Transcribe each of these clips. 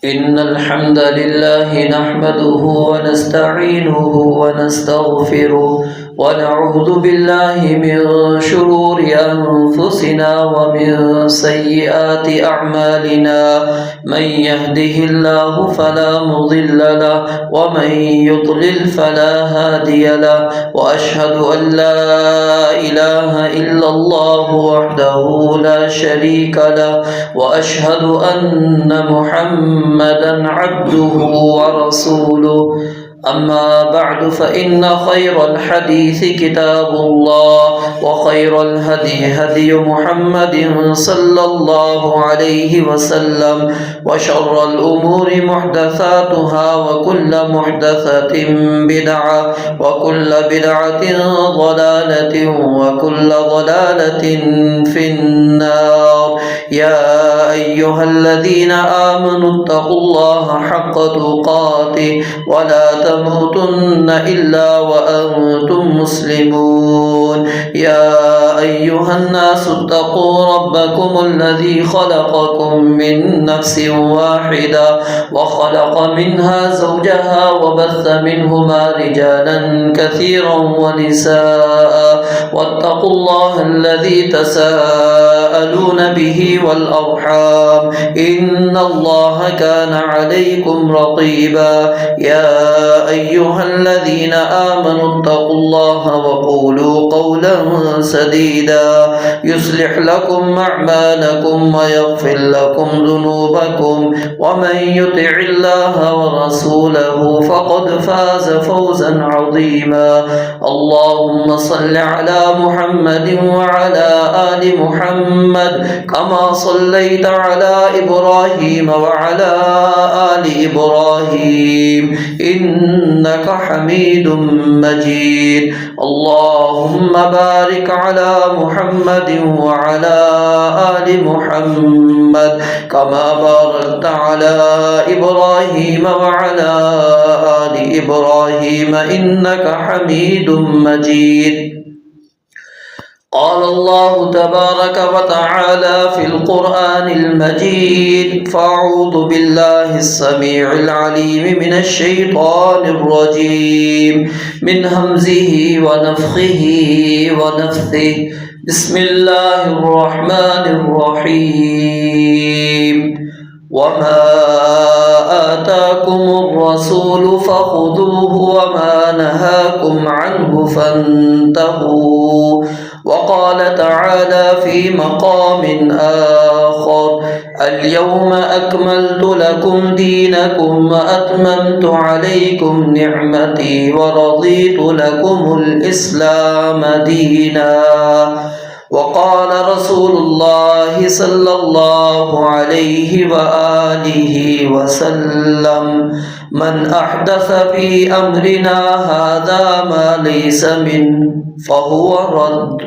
إن الحمد لله نحمده ونستعينه ونستغفره ونعوذ بالله من شرور أنفسنا ومن سيئات أعمالنا. من يهده الله فلا مضل له ومن يضلل فلا هادي له، وأشهد أن لا إله إلا الله وحده لا شريك له، وأشهد أن محمدا عبده ورسوله. أما بعد، فإن خير الحديث كتاب الله، وخير الهدي هدي محمد صلى الله عليه وسلم، وشر الأمور محدثاتها، وكل محدثة بدعة، وكل بدعة ضلالة، وكل ضلالة في النار. يا أيها الذين آمنوا اتقوا الله حق تقاته ولا تموتن إلا وأنتم مسلمون. يا أيها الناس اتقوا ربكم الذي خلقكم من نفس واحدة، وخلق منها زوجها، وبث منهما رجالا كثيرا ونساء، واتقوا الله الذي تساءلون به والأرحام، إن الله كان عليكم رقيبا. يا أيها الذين آمنوا اتقوا الله وقولوا قولا سديدا يصلح لكم أعمالكم ويغفر لكم ذنوبكم، ومن يطع الله ورسوله فقد فاز فوزا عظيما. اللهم صل على محمد وعلى آل محمد كما صليت على إبراهيم وعلى آل إبراهيم إنك حميد مجيد. اللهم بارك على محمد وعلى آل محمد كما باركت على إبراهيم وعلى آل إبراهيم إنك حميد مجيد. قال الله تبارك وتعالى في القرآن المجيد: فأعوذ بالله السميع العليم من الشيطان الرجيم، من همزه ونفخه ونفثه. بسم الله الرحمن الرحيم. وما آتاكم الرسول فخذوه وما نهاكم عنه فانتهوا. وقال تعالى في مقام آخر: اليوم أكملت لكم دينكم وأتممت عليكم نعمتي ورضيت لكم الإسلام دينا. وقال رسول الله صلى الله عليه وآله وسلم: من أحدث في أمرنا هذا ما ليس منه فهو رد،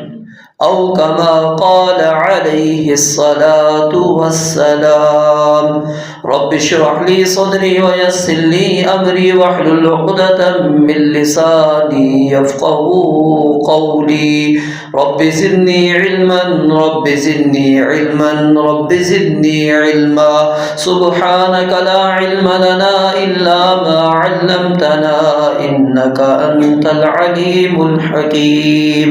أو كما قال عليه الصلاة والسلام. رب اشرح لي صدري ويسر لي أمري واحلل عقدة من لساني يفقهوا قولي. رب زدني علما، رب زدني علما، رب زدني علما. سبحانك لا علم لنا إلا ما علمتنا إنك أنت العليم الحكيم.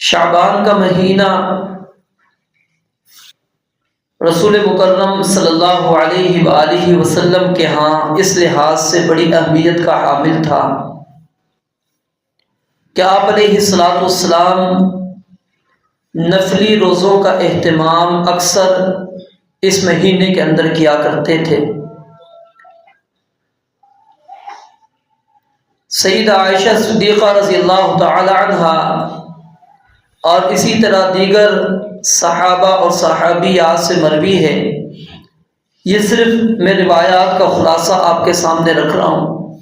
شعبان کا مہینہ رسول مکرم صلی اللہ علیہ وآلہ وسلم کے ہاں اس لحاظ سے بڑی اہمیت کا حامل تھا کہ آپ علیہ الصلاۃ والسلام نفلی روزوں کا اہتمام اکثر اس مہینے کے اندر کیا کرتے تھے۔ سیدہ عائشہ صدیقہ رضی اللہ تعالی عنہا اور اسی طرح دیگر صحابہ اور صحابیات سے مروی ہے، یہ صرف میں روایات کا خلاصہ آپ کے سامنے رکھ رہا ہوں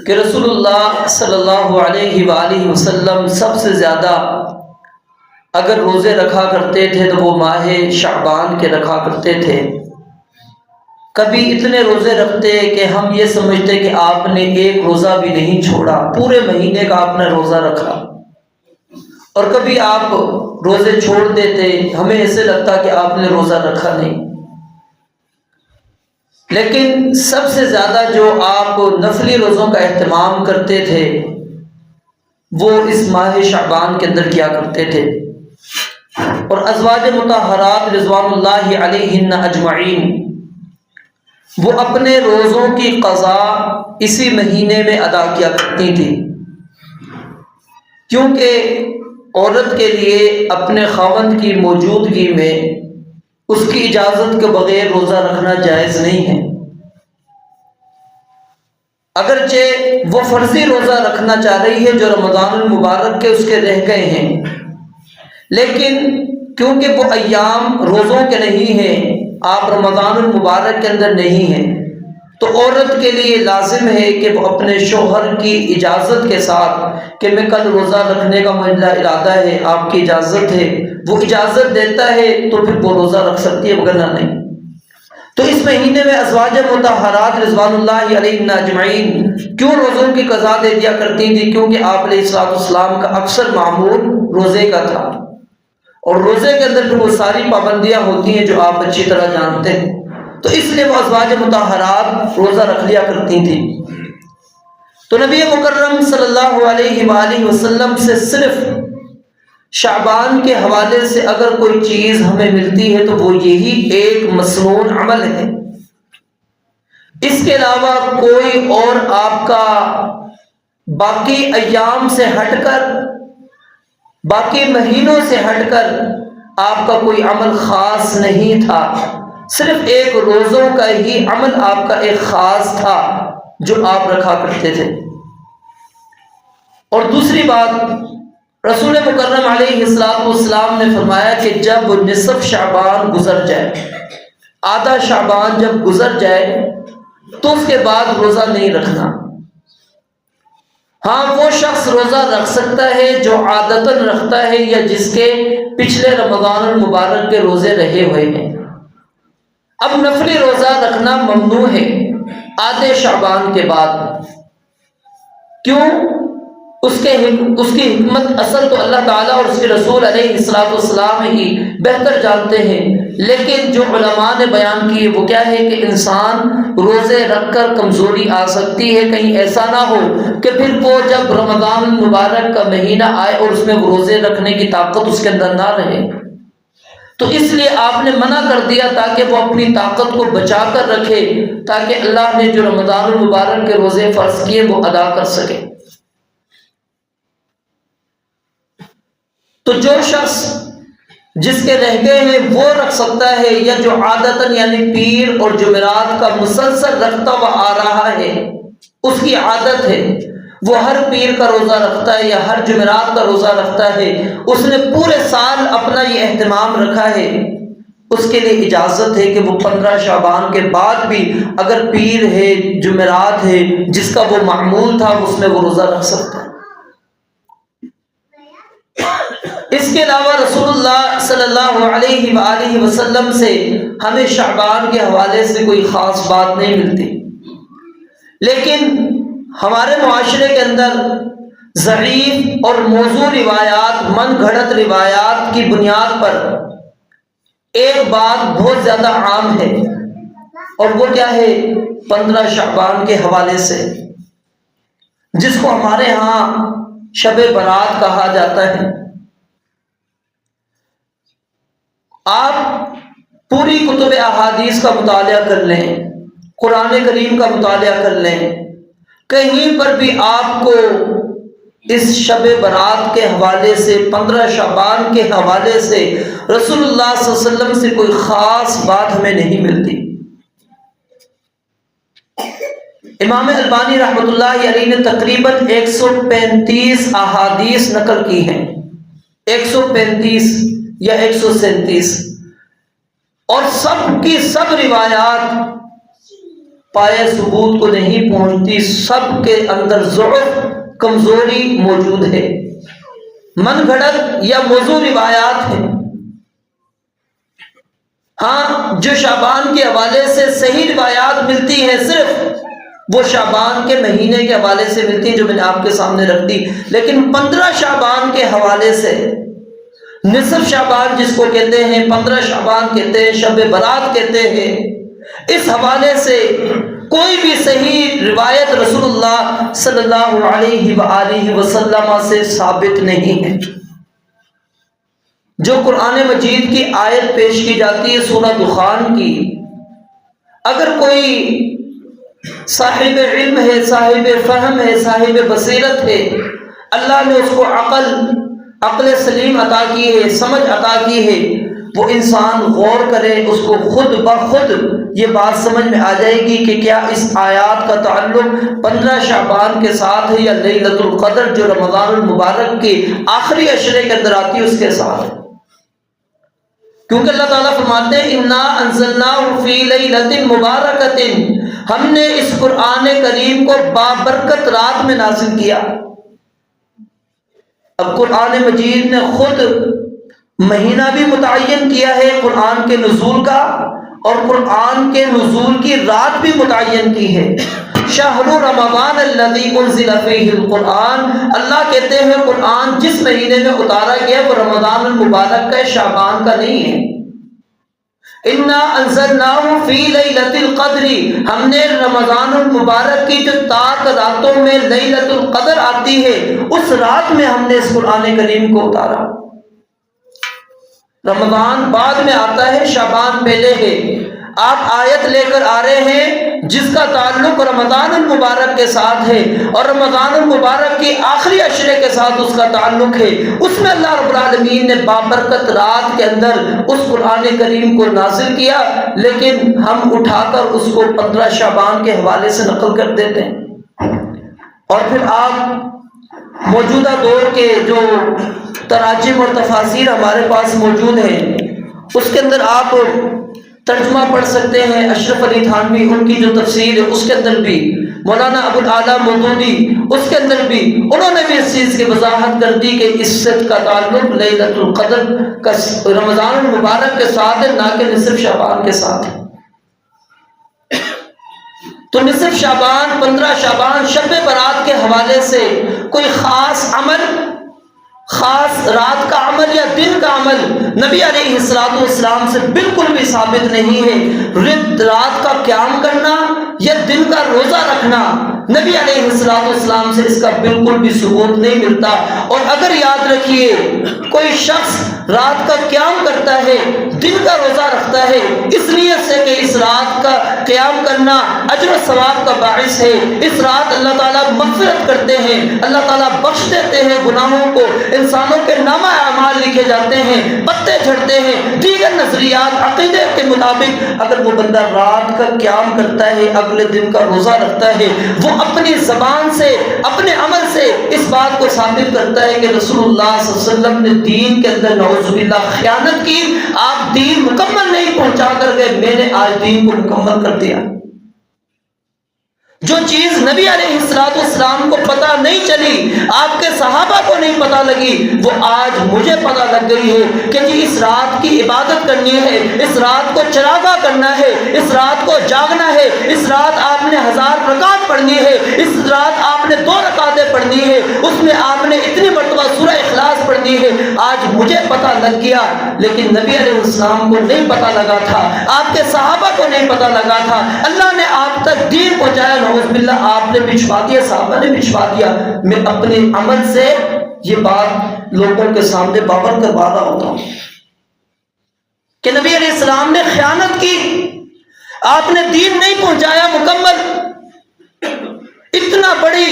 کہ رسول اللہ صلی اللہ علیہ وآلہ وسلم سب سے زیادہ اگر روزے رکھا کرتے تھے تو وہ ماہ شعبان کے رکھا کرتے تھے۔ کبھی اتنے روزے رکھتے کہ ہم یہ سمجھتے کہ آپ نے ایک روزہ بھی نہیں چھوڑا، پورے مہینے کا آپ نے روزہ رکھا، اور کبھی آپ روزے چھوڑ دیتے، ہمیں ایسے لگتا کہ آپ نے روزہ رکھا نہیں۔ لیکن سب سے زیادہ جو آپ نفلی روزوں کا اہتمام کرتے تھے وہ اس ماہ شعبان کے اندر کیا کرتے تھے، اور ازواج مطہرات رضوان اللہ علیہن اجمعین وہ اپنے روزوں کی قضا اسی مہینے میں ادا کیا کرتی تھی، کیونکہ عورت کے لیے اپنے خاوند کی موجودگی میں اس کی اجازت کے بغیر روزہ رکھنا جائز نہیں ہے۔ اگرچہ وہ فرضی روزہ رکھنا چاہ رہی ہے جو رمضان المبارک کے اس کے رہ گئے ہیں، لیکن کیونکہ وہ ایام روزوں کے نہیں ہیں، آپ رمضان المبارک کے اندر نہیں ہیں، تو عورت کے لیے لازم ہے کہ وہ اپنے شوہر کی اجازت کے ساتھ کہ میں کل روزہ رکھنے کا میرا ارادہ ہے، آپ کی اجازت ہے، وہ اجازت دیتا ہے تو پھر وہ روزہ رکھ سکتی ہے، وگرنہ نہیں۔ تو اس مہینے میں ازواج مطہرات رضوان اللہ علیہن اجمعین کیوں روزوں کی قضا دے دیا کرتی تھی؟ کیونکہ آپ علیہ الصلوۃ والسلام کا اکثر معمول روزے کا تھا، اور روزے کے اندر پھر وہ ساری پابندیاں ہوتی ہیں جو آپ اچھی طرح جانتے ہیں، تو اس لیے وہ ازواج مطہرات روزہ رکھ لیا کرتی تھی۔ تو نبی مکرم صلی اللہ علیہ وآلہ وسلم سے صرف شعبان کے حوالے سے اگر کوئی چیز ہمیں ملتی ہے تو وہ یہی ایک مسنون عمل ہے، اس کے علاوہ کوئی اور آپ کا باقی ایام سے ہٹ کر، باقی مہینوں سے ہٹ کر آپ کا کوئی عمل خاص نہیں تھا، صرف ایک روزوں کا ہی عمل آپ کا ایک خاص تھا جو آپ رکھا کرتے تھے۔ اور دوسری بات، رسول مکرم علیہ السلام نے فرمایا کہ جب نصف شعبان گزر جائے، آدھا شعبان جب گزر جائے تو اس کے بعد روزہ نہیں رکھنا۔ ہاں، وہ شخص روزہ رکھ سکتا ہے جو عادتاً رکھتا ہے یا جس کے پچھلے رمضان المبارک کے روزے رہے ہوئے ہیں۔ اب نفلی روزہ رکھنا ممنوع ہے آدھے شعبان کے بعد۔ کیوں؟ اس کی حکمت اصل تو اللہ تعالیٰ اور اس کے رسول علیہ الصلوۃ والسلام ہی بہتر جانتے ہیں، لیکن جو علماء نے بیان کی وہ کیا ہے کہ انسان روزے رکھ کر کمزوری آ سکتی ہے، کہیں ایسا نہ ہو کہ پھر وہ جب رمضان المبارک کا مہینہ آئے اور اس میں وہ روزے رکھنے کی طاقت اس کے اندر نہ رہے، تو اس لیے آپ نے منع کر دیا تاکہ وہ اپنی طاقت کو بچا کر رکھے، تاکہ اللہ نے جو رمضان المبارک کے روزے فرض کیے وہ ادا کر سکے۔ تو جو شخص جس کے رہ گئے ہیں وہ رکھ سکتا ہے، یا جو عادتاً یعنی پیر اور جمعرات کا مسلسل رکھتا ہوا آ رہا ہے، اس کی عادت ہے، وہ ہر پیر کا روزہ رکھتا ہے یا ہر جمعرات کا روزہ رکھتا ہے، اس نے پورے سال اپنا یہ اہتمام رکھا ہے، اس کے لیے اجازت ہے کہ وہ 15 شعبان کے بعد بھی اگر پیر ہے، جمعرات ہے، جس کا وہ معمول تھا، اس میں وہ روزہ رکھ سکتا ہے۔ اس کے علاوہ رسول اللہ صلی اللہ علیہ وآلہ وسلم سے ہمیں شعبان کے حوالے سے کوئی خاص بات نہیں ملتی، لیکن ہمارے معاشرے کے اندر ضعیف اور موضوع روایات، من گھڑت روایات کی بنیاد پر ایک بات بہت زیادہ عام ہے، اور وہ کیا ہے؟ 15 شعبان کے حوالے سے، جس کو ہمارے ہاں شب برات کہا جاتا ہے۔ آپ پوری کتب احادیث کا مطالعہ کر لیں، قرآن کریم کا مطالعہ کر لیں، کہیں پر بھی آپ کو اس شب برات کے حوالے سے، 15 شعبان کے حوالے سے رسول اللہ صلی اللہ علیہ وسلم سے کوئی خاص بات ہمیں نہیں ملتی۔ امام البانی رحمۃ اللہ علیہ نے تقریباً 135 احادیث نقل کی ہیں، 135 یا 137، اور سب کی سب روایات پائے ثبوت کو نہیں پہنچتی، سب کے اندر ضعف، کمزوری موجود ہے، من گھڑت یا موضوع روایات ہیں۔ ہاں، جو شعبان کے حوالے سے صحیح روایات ملتی ہیں صرف وہ شعبان کے مہینے کے حوالے سے ملتی ہیں جو میں نے آپ کے سامنے رکھ دی، لیکن 15 شعبان کے حوالے سے، نصف شعبان جس کو کہتے ہیں، 15 شعبان کہتے ہیں، شب برات کہتے ہیں، اس حوالے سے کوئی بھی صحیح روایت رسول اللہ صلی اللہ علیہ وآلہ وسلم سے ثابت نہیں ہے۔ جو قرآن مجید کی آیت پیش کی جاتی ہے سورہ دخان کی، اگر کوئی صاحب علم ہے، صاحب فہم ہے، صاحب بصیرت ہے، اللہ نے اس کو عقل سلیم عطا کی ہے، سمجھ عطا کی ہے، وہ انسان غور کرے، اس کو خود بخود یہ بات سمجھ میں آ جائے گی کہ کیا اس آیات کا تعلق 15 شعبان کے ساتھ ہے یا لیلۃ القدر جو رمضان المبارک کے آخری عشرے کے اندر آتی ہے اس کے ساتھ ہے۔ کیونکہ اللہ تعالیٰ فرماتے ہیں انا انزلناہ فی لیلۃ مبارکۃ، ہم نے اس قرآن کریم کو بابرکت رات میں نازل کیا۔ اب قرآن مجید نے خود مہینہ بھی متعین کیا ہے قرآن کے نزول کا، اور قرآن کے نزول کی رات بھی متعین کی ہے۔ شہر رمضان الذی انزل فیہ القرآن، اللہ کہتے ہیں قرآن جس مہینے میں اتارا گیا وہ رمضان المبارک کا، شعبان کا نہیں ہے۔ انا انزلناہ فی لیلۃ القدر، ہم نے رمضان المبارک کی جو تاک راتوں میں لیلۃ القدر آتی ہے اس رات میں ہم نے اس قرآن کریم کو اتارا۔ رمضان بعد میں آتا ہے، شعبان پہلے ہے۔ آپ آیت لے کر آ رہے ہیں جس کا تعلق رمضان المبارک کے ساتھ ہے، اور رمضان المبارک کی آخری عشرے کے ساتھ اس کا تعلق ہے، اس میں اللہ رب العالمین نے بابرکت رات کے اندر اس قرآن کریم کو نازل کیا، لیکن ہم اٹھا کر اس کو 15 شعبان کے حوالے سے نقل کر دیتے ہیں۔ اور پھر آپ موجودہ دور کے جو تراجم اور تفاسیر ہمارے پاس موجود ہیں اس کے اندر آپ ترجمہ پڑھ سکتے ہیں، اشرف علی تھانوی ان کی جو تفسیر ہے اس کے اندر بھی، مولانا ابو الاعلیٰ مودودی اس کے اندر بھی انہوں نے بھی اس چیز کی وضاحت کر دی کہ اس کا تعلق لیلۃ القدر کا رمضان المبارک کے ساتھ ہے، نہ کہ نصف شعبان کے ساتھ ہے۔ تو نصف شعبان، 15 شعبان، شب برات کے حوالے سے کوئی خاص عمل، خاص رات کا عمل یا دن کا عمل نبی علیہ السلام سے بالکل بھی ثابت نہیں ہے۔ رات کا قیام کرنا یا دن کا روزہ رکھنا نبی علیہ السلام سے اس کا بالکل بھی ثبوت نہیں ملتا۔ اور اگر یاد رکھیے کوئی شخص رات کا قیام کرتا ہے، دن کا روزہ رکھتا ہے، اس لیے سے کہ اس رات کا قیام کرنا اجر و ثواب کا باعث ہے، اس رات اللہ تعالیٰ مغفرت کرتے ہیں، اللہ تعالیٰ بخش دیتے ہیں گناہوں کو، انسانوں کے نامہ اعمال لکھے جاتے ہیں، پتے جھڑتے ہیں، دیگر نظریات عقیدے کے مطابق اگر وہ بندہ رات کا قیام کرتا ہے، اگلے دن کا روزہ رکھتا ہے، وہ اپنی زبان سے، اپنے عمل سے اس بات کو ثابت کرتا ہے کہ رسول اللہ صلی اللہ علیہ وسلم نے دین کے اندر نعوذ باللہ خیانت کی، آپ دین مکمل نہیں پہنچا کر گئے، میں نے آج دین کو مکمل کر دیا۔ جو چیز نبی علیہ السلام کو پتہ نہیں چلی، آپ کے صحابہ کو نہیں پتہ لگی، وہ آج مجھے پتہ لگ گئی ہے کہ جی اس رات کی عبادت کرنی ہے، اس رات کو چراغاں کرنا ہے، اس رات کو جاگنا ہے، اس رات آپ نے 1000 رکعت پڑھنی ہے، اس رات آپ نے 2 رکعتیں پڑھنی ہے، اس میں آپ نے اتنی مرتبہ سورہ اخلاص پڑھنی ہے۔ آج مجھے پتہ لگ گیا، لیکن نبی علیہ السلام کو نہیں پتہ لگا تھا، آپ کے صحابہ کو نہیں پتہ لگا تھا۔ اللہ نے آپ تک دین پہنچایا، نعوذ باللہ آپ نے بچھوا دیا، صحابہ نے بچھوا دیا۔ میں اپنے عمل سے یہ بات لوگوں کے سامنے باور کروا رہا ہوتا ہوں۔ کہ نبی علیہ السلام نے خیانت کی، آپ نے دین نہیں پہنچایا مکمل. اتنا بڑی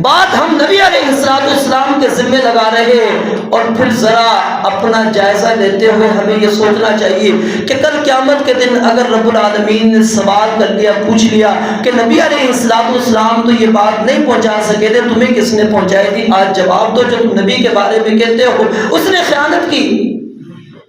بات ہم نبی علیہ السلام کے ذمہ لگا رہے ہیں، اور پھر ذرا اپنا جائزہ لیتے ہوئے ہمیں یہ سوچنا چاہیے کہ کل قیامت کے دن اگر رب العالمین نے سوال کر لیا، پوچھ لیا کہ نبی علیہ السلام تو یہ بات نہیں پہنچا سکے تھے، تمہیں کس نے پہنچائی تھی؟ آج جواب دو جو تم نبی کے بارے میں کہتے ہو اس نے خیانت کی.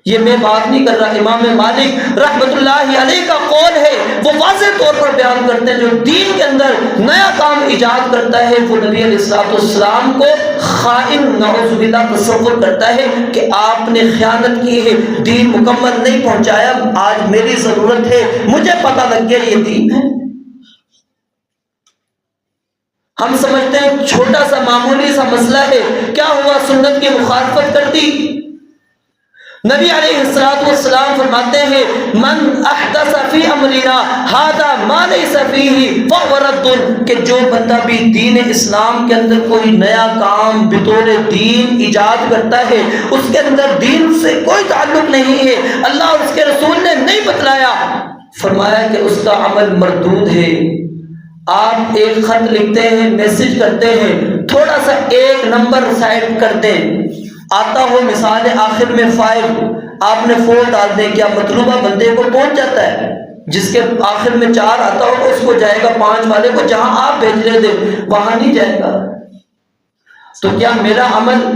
یہ میں بات نہیں کر رہا، امام مالک رحمۃ اللہ علیہ کا قول ہے، وہ واضح طور پر بیان کرتے ہیں جو دین کے اندر نیا کام ایجاد کرتا ہے وہ نبی علیہ السلام کو خائن نعوذ باللہ تصور کرتا ہے کہ آپ نے خیانت کی ہے، دین مکمل نہیں پہنچایا، آج میری ضرورت ہے، مجھے پتہ لگ گیا یہ دین ہے. ہم سمجھتے ہیں چھوٹا سا معمولی سا مسئلہ ہے، کیا ہوا؟ سنت کی مخالفت کر دی. نبی علیہ السلام فرماتے ہیں من احدث فی امرنا ھذا ما لیس فیہ فہو رد، کہ جو بندہ بھی دین اسلام کے اندر کوئی نیا کام بطور دین ایجاد کرتا ہے، اس کے اندر دین سے کوئی تعلق نہیں ہے، اللہ اور اس کے رسول نے نہیں بتلایا، فرمایا کہ اس کا عمل مردود ہے. آپ ایک خط لکھتے ہیں، میسج کرتے ہیں، تھوڑا سا ایک نمبر سائڈ کر دیں، آتا ہو مثال آخر میں 5، آپ نے 4 ڈال دیں، کیا مطلوبہ بندے کو پہنچ جاتا ہے؟ جس کے آخر میں 4 آتا ہو اس کو جائے گا، 5 والے کو جہاں آپ بھیجنے دیں وہاں نہیں جائے گا. تو کیا میرا عمل،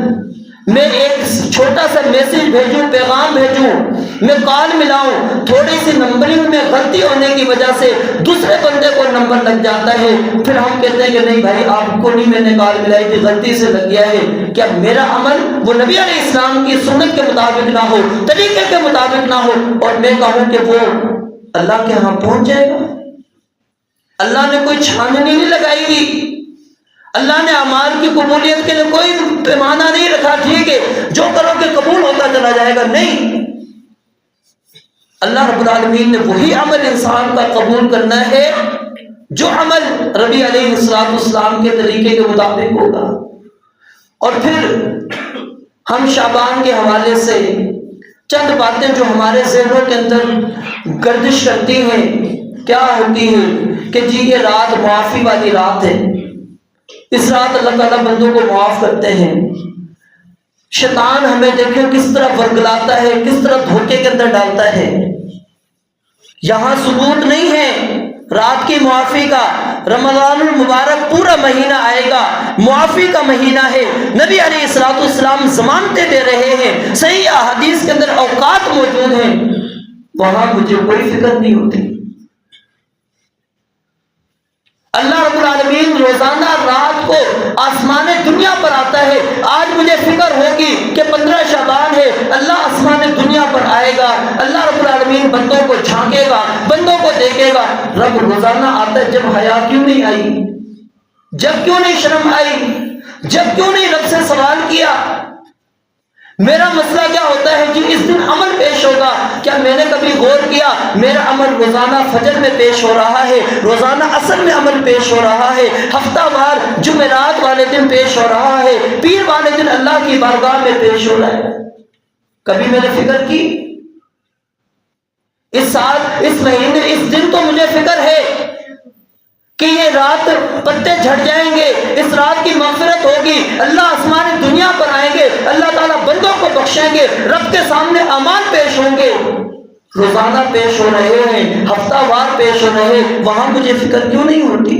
میں ایک چھوٹا سا میسج بھیجوں، پیغام بھیجوں، میں کال ملاؤں، تھوڑی سی نمبرنگ میں غلطی ہونے کی وجہ سے دوسرے بندے کو نمبر لگ جاتا ہے، پھر ہم کہتے ہیں کہ نہیں بھائی آپ کو نہیں، میں نے کال ملائی تھی، غلطی سے لگ گیا ہے. کیا میرا عمل وہ نبی علیہ السلام کی سنت کے مطابق نہ ہو، طریقے کے مطابق نہ ہو، اور میں کہوں کہ وہ اللہ کے ہاں پہنچ جائے گا؟ اللہ نے کوئی چھاننی نہیں لگائی ہوئی، اللہ نے اعمال کی قبولیت کے لیے کوئی پیمانہ نہیں رکھا، ٹھیک ہے جو کرو کہ قبول ہوتا چلا جائے گا، نہیں. اللہ رب العالمین نے وہی عمل انسان کا قبول کرنا ہے جو عمل نبی علیہ السلام کے طریقے کے مطابق ہوگا. اور پھر ہم شعبان کے حوالے سے چند باتیں جو ہمارے ذہنوں کے اندر گردش کرتی ہیں، کیا ہوتی ہیں کہ جی یہ رات معافی والی رات ہے، اس رات اللہ تعالیٰ بندوں کو معاف کرتے ہیں. شیطان ہمیں دیکھیں کس طرح ورگلاتا ہے، کس طرح دھوکے کے اندر ڈالتا ہے. یہاں ثبوت نہیں ہے رات کی معافی کا. رمضان المبارک پورا مہینہ آئے گا، معافی کا مہینہ ہے، نبی علیہ السلام ضمانتیں دے رہے ہیں، صحیح احادیث کے اندر اوقات موجود ہیں، وہاں مجھے کوئی فکر نہیں ہوتی. اللہ رب العالمین روزانہ رات کو آسمان دنیا پر آتا ہے. آج مجھے فکر ہوگی کہ 15 شعبان ہے، اللہ آسمان دنیا پر آئے گا، اللہ رب العالمین بندوں کو جھانکے گا، بندوں کو دیکھے گا. رب روزانہ آتا ہے، جب حیا کیوں نہیں آئی، جب کیوں نہیں شرم آئی، جب کیوں نہیں رب سے سوال کیا؟ میرا مسئلہ کیا ہوتا ہے کہ اس دن عمل پیش ہوگا. کیا میں نے کبھی غور کیا میرا عمل روزانہ فجر میں پیش ہو رہا ہے، روزانہ عصر میں عمل پیش ہو رہا ہے، ہفتہ وار جمعرات والے دن پیش ہو رہا ہے، پیر والے دن اللہ کی بارگاہ میں پیش ہو رہا ہے؟ کبھی میں نے فکر کی؟ اس سال، اس مہینے، اس دن تو مجھے فکر ہے کہ یہ رات پتے جھڑ جائیں گے، اس رات کی مغفرت ہوگی، اللہ آسمان دنیا پر آئیں گے، اللہ تعالیٰ بندوں کو بخشیں گے، رب کے سامنے اعمال پیش ہوں گے. روزانہ پیش ہو رہے ہیں، ہفتہ وار پیش ہو رہے ہیں، وہاں مجھے فکر کیوں نہیں ہوتی؟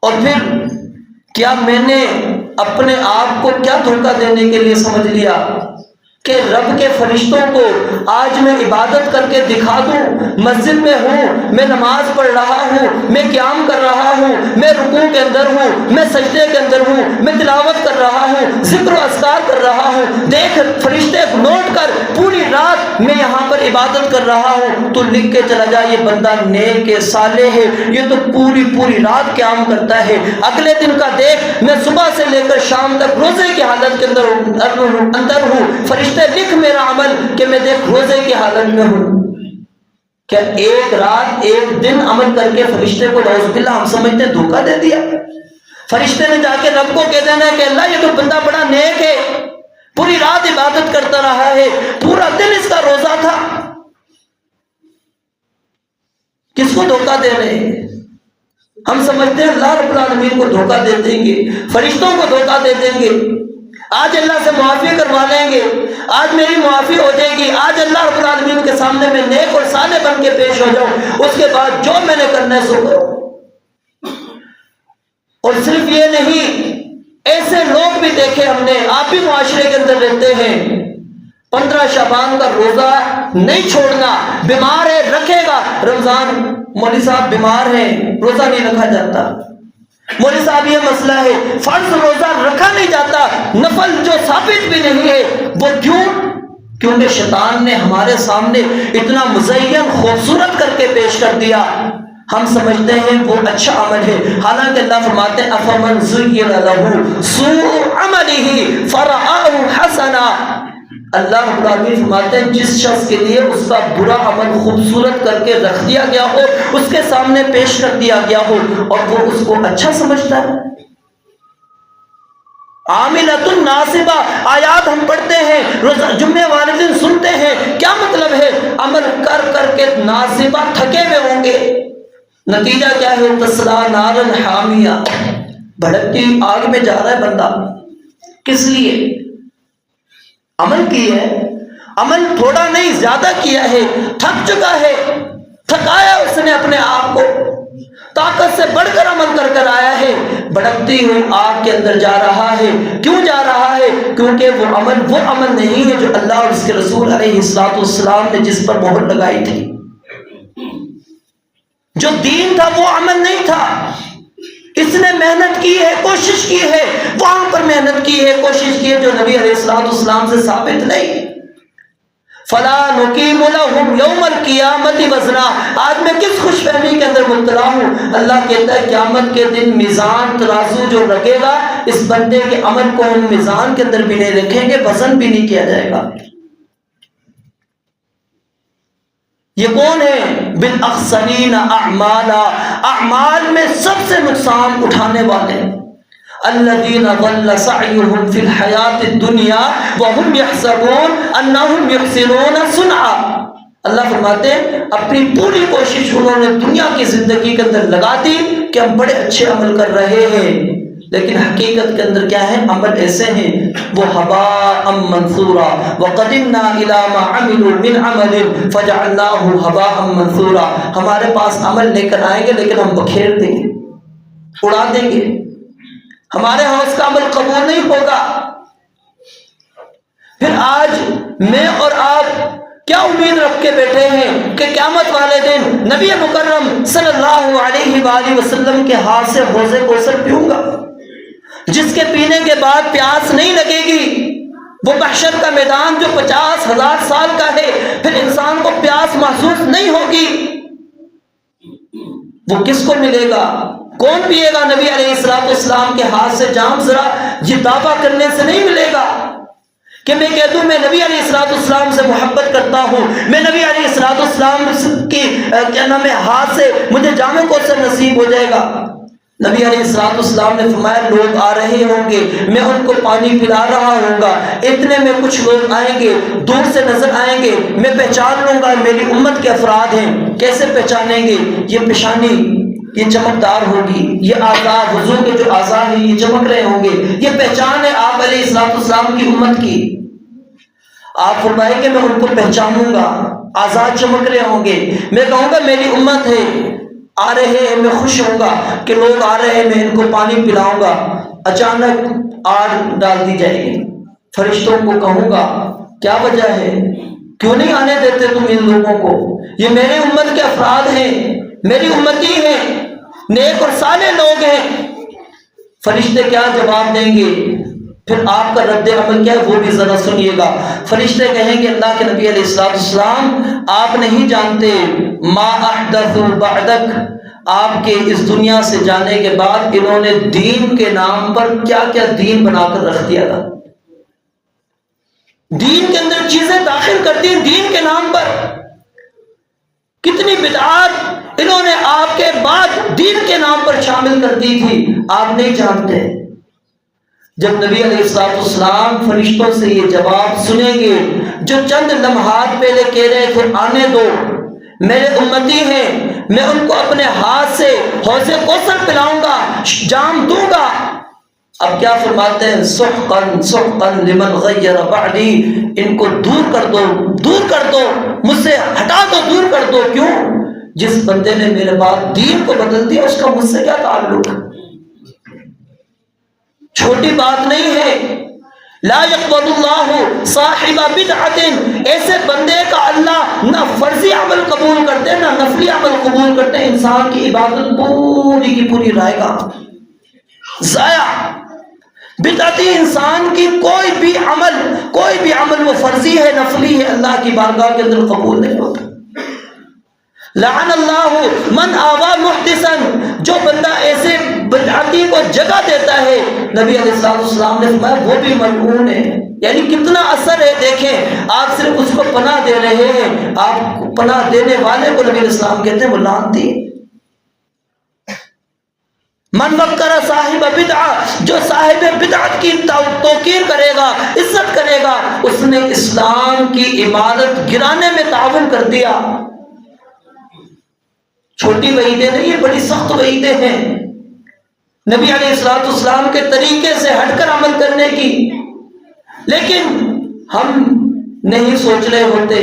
اور پھر کیا میں نے اپنے آپ کو کیا دھوکہ دینے کے لیے سمجھ لیا کہ رب کے فرشتوں کو آج میں عبادت کر کے دکھا دوں، مسجد میں ہوں، میں نماز پڑھ رہا ہوں، میں قیام کر رہا ہوں، میں رکوع کے اندر ہوں، میں سجدے کے اندر ہوں، میں تلاوت کر رہا ہوں، ذکر و اذکار کر رہا ہوں، دیکھ فرشتے نوٹ کر پوری رات میں یہاں پر عبادت کر رہا ہوں، تو لکھ کے چلا جا یہ بندہ نیک ہے، صالح ہے، یہ تو پوری رات قیام کرتا ہے. اگلے دن کا دیکھ میں صبح سے لے کر شام تک روزے کی حالت کے اندر ہوں، فرشتے لکھ میرا عمل کہ میں دیکھ روزے کی حالت میں ہوں. کیا ایک رات ایک دن عمل کر کے فرشتے کو نعوذ باللہ ہم سمجھتے ہیں دھوکہ دے دیا؟ فرشتے نے جا کے رب کو کہہ دینا ہے کہ اللہ یہ تو بندہ بڑا نیک ہے، پوری رات عبادت کرتا رہا ہے، پورا دن اس کا روزہ تھا، کس کو دھوکہ دے رہے ہیں؟ ہم سمجھتے ہیں اللہ رب العالمین کو دھوکہ دے دیں گے، فرشتوں کو دھوکہ دے دیں گے، آج اللہ سے معافی کروا لیں گے، آج میری معافی ہو جائے گی، آج اللہ رب العالمین کے سامنے میں نیک اور صالح بن کے پیش ہو جاؤں، اس کے بعد جو میں نے کرنا ہے سو کرو۔ اور صرف یہ نہیں، ایسے لوگ بھی دیکھے ہم نے، آپ بھی معاشرے کے اندر رہتے ہیں، 15 شعبان کا روزہ نہیں چھوڑنا، بیمار ہے رکھے گا، رمضان مولوی صاحب بیمار ہیں روزہ نہیں رکھا جاتا، مولوی صاحب یہ مسئلہ ہے، فرض روزہ رکھا نہیں جاتا، نفل جو ثابت بھی نہیں ہے، وہ کیوں؟ کیونکہ شیطان نے ہمارے سامنے اتنا مزین خوبصورت کر کے پیش کر دیا، ہم سمجھتے ہیں وہ اچھا عمل ہے، حالانکہ اللہ فرماتے ہیں افمن زین لہ سوء عملہ فرآہ حسنا، اللہ رب العالمین فرماتے ہیں جس شخص کے لیے اس کا برا عمل خوبصورت کر کے رکھ دیا گیا ہو، اس کے سامنے پیش کر دیا گیا ہو اور وہ اس کو اچھا سمجھتا ہے۔ عاملۃ ناصبہ آیات ہم پڑھتے ہیں، روزہ جمعے والے دن سنتے ہیں، کیا مطلب ہے؟ عمل کر کر کے ناصبہ تھکے ہوئے ہوں گے، نتیجہ کیا ہے؟ تسلا نارا حامیہ، بھڑکتی آگ میں جا رہا ہے بندہ، کس لیے؟ عمل کی ہے، عمل تھوڑا نہیں زیادہ کیا ہے، تھک چکا ہے، تھکایا اس نے اپنے آپ کو، طاقت سے بڑھ کر عمل کر کر آیا ہے، بھڑکتی ہوئی آگ کے اندر جا رہا ہے، کیوں جا رہا ہے؟ کیونکہ وہ عمل نہیں ہے جو اللہ اور اس کے رسول علیہ الصلوۃ والسلام نے جس پر مہر لگائی تھی، جو دین تھا وہ عمل نہیں تھا، اس نے محنت کی ہے، کوشش کی ہے، وہاں پر محنت کی ہے، کوشش کی ہے جو نبی علیہ الصلوۃ والسلام سے ثابت نہیں۔ فلا نقیم لهم یوم القیامت وزنا، آج میں کس خوش فہمی کے اندر مبتلا ہوں؟ اللہ کہتا ہے قیامت کے دن میزان ترازو جو رکھے گا، اس بندے کے عمل کو ہم میزان کے اندر بھی نہیں رکھیں گے، وزن بھی نہیں کیا جائے گا۔ یہ کون ہے؟ بالاخسرین اعمالا، اعمال میں سب سے نقصان اٹھانے والے، الذین ضل سعیہم فی الحیاۃ الدنیا وہم یحسبون انہم یحسنون صنعا، اللہ فرماتے ہیں اپنی پوری کوشش انہوں نے دنیا کی زندگی کے اندر لگا دی کہ ہم بڑے اچھے عمل کر رہے ہیں، لیکن حقیقت کے اندر کیا ہے؟ عمل ایسے ہیں وہ ہباء منثورا، وقدمنا الی ما عملوا من عمل فجعلناہ ہباء منثورا، ہمارے پاس عمل لے کر آئیں گے لیکن ہم بکھیر دیں گے، اڑا دیں گے، ہمارے ہاں اس کا عمل قبول نہیں ہوگا۔ پھر آج میں اور آپ کیا امید رکھ کے بیٹھے ہیں کہ قیامت والے دن نبی مکرم صلی اللہ علیہ وآلہ وسلم کے ہاتھ سے حوض کوثر پیوں گا، جس کے پینے کے بعد پیاس نہیں لگے گی، وہ محشر کا میدان جو 50,000 سال کا ہے، پھر انسان کو پیاس محسوس نہیں ہوگی، وہ کس کو ملے گا؟ کون پیے گا؟ نبی علیہ الصلوۃ والسلام کے ہاتھ سے جام، ذرا یہ دعویٰ کرنے سے نہیں ملے گا کہ میں کہہ دوں میں نبی علیہ الصلوۃ والسلام سے محبت کرتا ہوں، میں نبی علیہ الصلوۃ والسلام کی کیا نام ہے ہاتھ سے مجھے جام کوثر نصیب ہو جائے گا۔ نبی علیہ الصلوۃ والسلام نے فرمایا لوگ آ رہے ہوں گے، میں ان کو پانی پلا رہا ہوں گا، اتنے میں کچھ لوگ آئیں گے، دور سے نظر آئیں گے، میں پہچان لوں گا میری امت کے افراد ہیں۔ کیسے پہچانیں گے؟ یہ پیشانی یہ چمکدار ہوگی، یہ اعضاء وضو کے جو اعضاء ہیں یہ چمک رہے ہوں گے، یہ پہچان ہے آپ علیہ الصلوۃ والسلام کی امت کی۔ آپ فرمائیں کہ میں ان کو پہچانوں گا، اعضاء چمک رہے ہوں گے، میں کہوں گا میری امت ہے، آ رہے ہیں، میں خوش ہوں گا کہ لوگ آ رہے ہیں، میں ان کو پانی پلاؤں گا۔ اچانک آگ ڈال دی جائے گی، فرشتوں کو کہوں گا کیا وجہ ہے، کیوں نہیں آنے دیتے تم ان لوگوں کو؟ یہ میرے امت کے افراد ہیں، میری امتی ہیں، نیک اور صالح لوگ ہیں۔ فرشتے کیا جواب دیں گے؟ پھر آپ کا رد عمل کیا ہے وہ بھی ذرا سنیے گا۔ فرشتے کہیں گے اللہ کے نبی علیہ الصلوۃ والسلام آپ نہیں جانتے ما احدثوا بعدک، آپ کے اس دنیا سے جانے کے بعد انہوں نے دین کے نام پر کیا کیا دین بنا کر رکھ دیا تھا، دین کے اندر چیزیں داخل کر دی، دین کے نام پر کتنی بدعات انہوں نے آپ کے بعد دین کے نام پر شامل کر دی تھی، آپ نہیں جانتے۔ جب نبی علیہ السلام فرشتوں سے یہ جواب سنیں گے جو چند لمحات پہلے کہہ رہے تھے آنے دو، میرے امتی ہیں، میں ان کو اپنے ہاتھ سے حوض کوثر پلاؤں گا، جام دوں گا، اب کیا فرماتے ہیں؟ سحقاً سحقاً لمن غیر بعدی، ان کو دور کر دو، دور کر دو، مجھ سے ہٹا دو، دور کر دو۔ کیوں؟ جس بندے نے میرے بعد دین کو بدل دیا اس کا مجھ سے کیا تعلق؟ چھوٹی بات نہیں ہے۔ لا يقبل اللہ صاحب بدعت، ایسے بندے کا اللہ نہ فرضی عمل قبول کرتے نہ نفلی عمل قبول کرتے، انسان کی عبادت پوری کی پوری رائے گا ضائع۔ بدعتی انسان کی کوئی بھی عمل وہ فرضی ہے نفلی ہے اللہ کی بارگاہ کے اندر قبول نہیں ہوتا۔ لعن اللہ من آوى محدثا، جو بندہ ایسے بدعتی کو جگہ دیتا ہے، نبی علیہ السلام نے فرمایا وہ بھی ملعون ہے۔ یعنی کتنا اثر ہے، دیکھیں آپ صرف اس کو پناہ دے رہے ہیں، آپ پناہ دینے والے کو نبی علیہ السلام کہتے ہیں وہ لعنتی۔ من وقر صاحب بدعہ، جو صاحب بدعت کی توقیر کرے گا، عزت کرے گا، اس نے اسلام کی عمارت گرانے میں تعاون کر دیا۔ چھوٹی وعیدیں نہیں، یہ بڑی سخت وعیدیں ہیں نبی علیہ السلام کے طریقے سے ہٹ کر عمل کرنے کی، لیکن ہم نہیں سوچ رہے ہوتے۔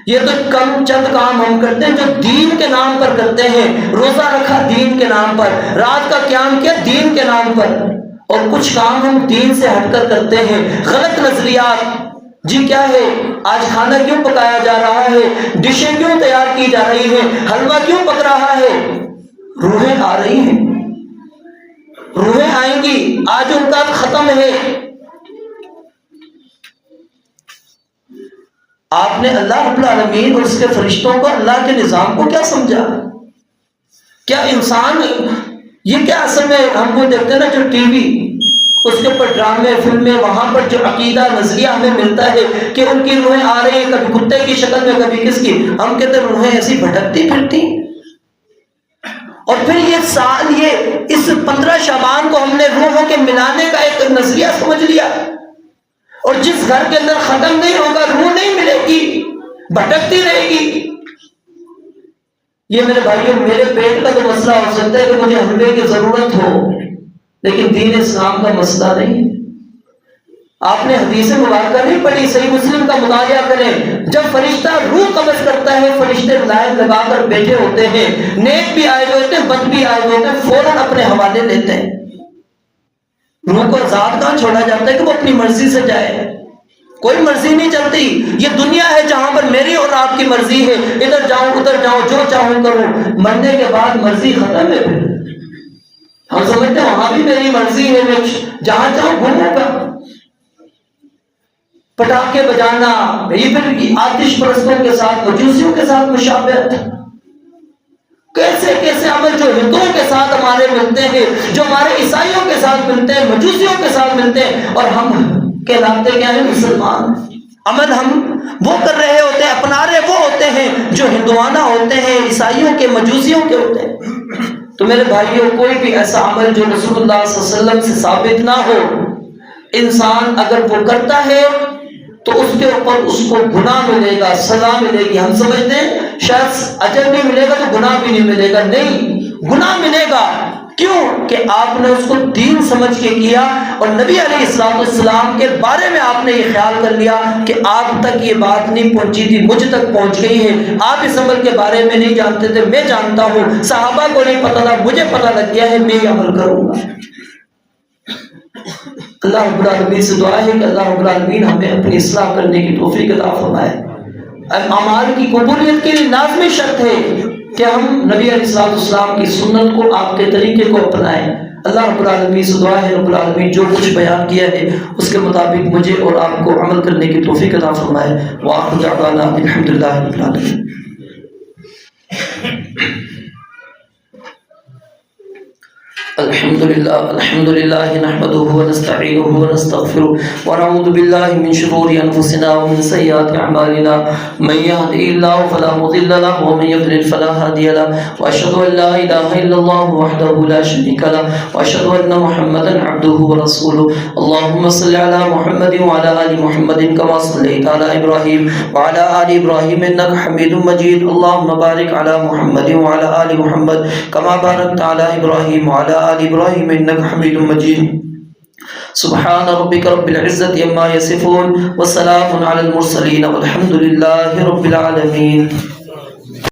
یہ تو چند کام ہم کرتے ہیں جو دین کے نام پر کرتے ہیں، روزہ رکھا دین کے نام پر، رات کا قیام کیا دین کے نام پر، اور کچھ کام ہم دین سے ہٹ کر کرتے ہیں، غلط نظریات۔ جی کیا ہے آج کھانا کیوں پکایا جا رہا ہے، ڈشیں کیوں تیار کی جا رہی ہیں، حلوہ کیوں پک رہا ہے؟ روحیں آ رہی ہیں، روحیں آئیں گی، آج ان کا ختم ہے۔ آپ نے اللہ رب العالمین اور اس کے فرشتوں کو، اللہ کے نظام کو کیا سمجھا؟ کیا انسان یہ کیا اصل میں ہم کو دیکھتے ہیں نا جو ٹی وی، اس کے اوپر ڈرامے فلمیں، وہاں پر جو عقیدہ نظریہ ہمیں ملتا ہے کہ ان کی روحیں آ رہی ہیں، کبھی کتے کی شکل میں کبھی کس کی، ہم کہتے ہیں روحیں ایسی بھٹکتی پھرتی۔ اور پھر یہ سال، یہ اس 15 شعبان کو ہم نے روحوں کے ملانے کا ایک نظریہ سمجھ لیا، اور جس گھر کے اندر ختم نہیں ہوگا روح نہیں ملے گی، بھٹکتی رہے گی۔ یہ میرے بھائیوں میرے پیٹ کا تو مسئلہ ہو سکتا ہے کہ مجھے حلوے کی ضرورت ہو، لیکن دین اسلام کا مسئلہ نہیں۔ آپ نے حدیث مبارکہ نہیں پڑھی، صحیح مسلم کا مطالعہ کریں، جب فرشتہ روح قبض کرتا ہے فرشتے لائن لگا کر بیٹھے ہوتے ہیں، نیک بھی آئے ہوئے ہوتے ہیں بد بھی آئے ہوئے ہوتے ہیں، فوراً اپنے حوالے لیتے ہیں۔ روح کو آزاد کہاں چھوڑا جاتا ہے کہ وہ اپنی مرضی سے جائے؟ کوئی مرضی نہیں چلتی۔ یہ دنیا ہے جہاں پر میری اور آپ کی مرضی ہے، ادھر جاؤں ادھر جاؤں جو چاہوں کروں، مرنے کے بعد مرضی ختم ہے۔ ہم سمجھتے ہیں وہاں بھی میری مرضی ہے، میں جہاں چاہوں گھوموں گا۔ پٹاخے بجانا، یہ پھر آتش پرستوں کے ساتھ، مجوسیوں کے ساتھ مشابہت، کیسے کیسے عمل جو ہندوؤں کے ساتھ ہمارے ملتے ہیں، جو ہمارے عیسائیوں کے ساتھ ملتے ہیں، مجوسیوں کے ساتھ ملتے ہیں، اور ہم کہلاتے کیا ہیں؟ مسلمان۔ عمل ہم وہ کر رہے ہوتے ہیں، اپنا رہے وہ ہوتے ہیں جو ہندوانہ ہوتے ہیں، عیسائیوں کے مجوسیوں کے ہوتے ہیں۔ تو میرے بھائیوں کوئی بھی ایسا عمل جو رسول اللہ صلی اللہ علیہ وسلم سے ثابت نہ ہو، انسان اگر وہ کرتا ہے تو اس کے اوپر اس کو گناہ ملے گا، سزا ملے گی۔ ہم سمجھتے ہیں شاید اجر نہیں ملے گا تو گناہ بھی نہیں ملے گا، نہیں، گناہ ملے گا۔ کیوں؟ کہ آپ نے اس کو دین سمجھ کے کیا، اور نبی علیہ السلام کے بارے میں آپ نے یہ خیال کر لیا کہ آپ تک یہ بات نہیں پہنچی تھی، مجھ تک پہنچ گئی ہے۔ آپ اس عمل کے بارے میں نہیں جانتے تھے، میں جانتا ہوں، صحابہ کو نہیں پتہ تھا، مجھے پتہ لگ گیا ہے، میں یہ عمل کروں گا۔ اللہ رب العالمین سے دعا ہے کہ اللہ رب العالمین ہمیں اپنی اصلاح کرنے کی توفیق عطا فرمائے۔ اعمال کی قبولیت کے لیے لازمی شرط ہے کہ ہم نبی علیہ السلام کی سنت کو، آپ کے طریقے کو اپنائیں۔ اللہ رب العالمین سے دعا ہے رب العالمین جو کچھ بیان کیا ہے اس کے مطابق مجھے اور آپ کو عمل کرنے کی توفیق عطا فرمائے۔ وآخر دعوانا الحمدللہ رب العالمین۔ الحمد لله نحمده ونستعينه ونستغفره ونعوذ بالله من شرور أنفسنا ومن سيئات أعمالنا من يهده الله فلا مضل له ومن يضلل فلا هادي له وأشهد أن لا إله إلا الله وحده لا شريك له وأشهد أن محمدا عبده ورسوله اللهم صل على محمد وعلى آل محمد كما صليت على إبراهيم وعلى آل إبراهيم إنك حميد مجيد اللهم بارك على محمد وعلى آل محمد كما باركت على إبراهيم وعلى آل إبراهيم إنك حميد مجيد سبحان ربك رب العزة عما يصفون وسلام على المرسلين والحمد لله رب العالمين.